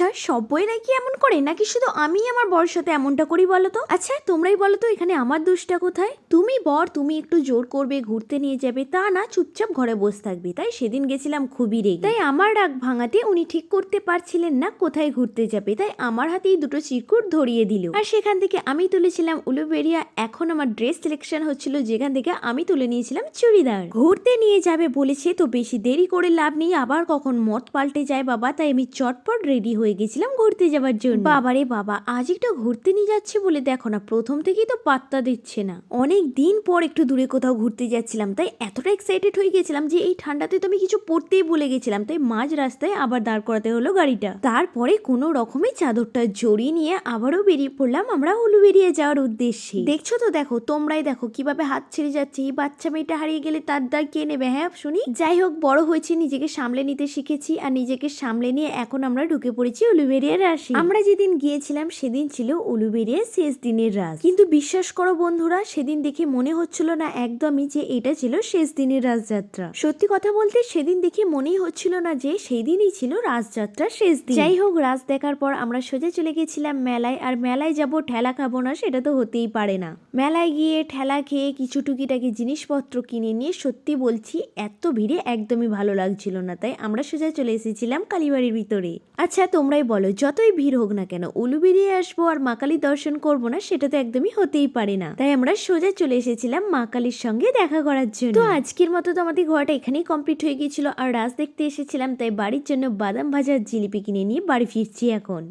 আচ্ছা সব বইয়েরা কি এমন করে নাকি শুধু আমি আমার বরের সাথে এমনটা করি বলো তো? আচ্ছা তোমরাই বলো তো এখানে আমার দোষটা কোথায়? তুমি বর তুমি একটু জোর করবে ঘুরতে নিয়ে যাবে তা না চুপচাপ ঘরে বসে থাকবি। তাই সেদিন গেছিলাম খুবই রেগে, তাই আমার রাগ ভাঙাতে উনি ঠিক করতে পারছিলেন না কোথায় ঘুরতে যাবে, তাই আমার হাতেই দুটো চিরকুট ধরিয়ে দিল। আর সেখান থেকে আমি তুলেছিলাম উলুবেড়িয়া। এখন আমার ড্রেস সিলেকশন হচ্ছিল, যেখান থেকে আমি তুলে নিয়েছিলাম চুড়িদার। ঘুরতে নিয়ে যাবে বলেছে তো বেশি দেরি করে লাভ নেই, আবার কখন মত পাল্টে যায় বাবা। তাই আমি চটপট রেডি হয়ে গেছিলাম ঘুরতে যাওয়ার জন্য। বাবারে বাবা, আজ একটু ঘুরতে নিয়ে যাচ্ছে বলে দেখো না প্রথম থেকেই তো পাত্তা দিচ্ছে না। অনেক দিন পর একটু দূরে কোথাও ঘুরতে যাচ্ছিলাম, তাই এতটা এক্সাইটেড হয়ে গেছিলাম যে এই ঠান্ডাতে তো আমি কিছু পরতেই ভুলে গেছিলাম। তাই মাঝ রাস্তায় আবার দাঁড় করাতে হলো গাড়িটা। তারপরে কোনো রকমে চাদরটা জড়িয়ে নিয়ে আবারও বেরিয়ে পড়লাম আমরা উলুবেড়িয়া যাওয়ার উদ্দেশ্যে। দেখছো তো, দেখো তোমরাই দেখো কিভাবে হাত ছেড়ে যাচ্ছে। এই বাচ্চা মেয়েটা হারিয়ে গেলে তার দায় কে নেবে? হ্যাঁ শুনি। যাই হোক, বড় হয়েছে, নিজেকে সামলে নিতে শিখেছি, আর নিজেকে সামলে নিয়ে এখন আমরা ঢুকে পড়েছি উলুবেড়িয়ার রাশি। আমরা যেদিন গিয়েছিলাম সেদিন ছিল উলুবেড়িয়ার শেষ দিনের রাত, কিন্তু বিশ্বাস করো বন্ধুরা সেদিন দেখে মনে হচ্ছিল না একদমই যে এটা ছিল শেষ দিনের রাজযাত্রা। সত্যি কথা বলতে সেদিন দেখে মনেই হচ্ছিল না যে সেই দিনই ছিল রাজযাত্রার শেষ দিন। যাই হোক, রাজ দেখার পর আমরা সোজা চলে গেছিলাম মেলায়। আর মেলায় যাব ঠেলা খাবো না সেটা তো হতেই পারে না। মেলায় গিয়ে ঠেলা খেয়ে কিছু টুকিটাকি জিনিসপত্র কিনে নিয়ে সত্যি বলছি এত ভিড়ে একদমই ভালো লাগছিল না, তাই আমরা সোজা চলে এসেছিলাম কালীবাড়ির ভিতরে। আচ্ছা তোমরাই বলো, যতই ভিড় হোক না কেন উলুবেড়িয়ে আসবো আর মা কালীর দর্শন করবো না সেটা তো একদমই হতেই পারে না। তাই আমরা সোজা চলে এসেছিলাম মা কালীর সঙ্গে দেখা করার জন্য। তো আজকের মতো তো আমাদের ঘোরাটা এখানেই কমপ্লিট হয়ে গিয়েছিল। আর রাজ দেখতে এসেছিলাম, তাই বাড়ির জন্য বাদাম ভাজা জিলিপি কিনে নিয়ে বাড়ি ফিরছি এখন।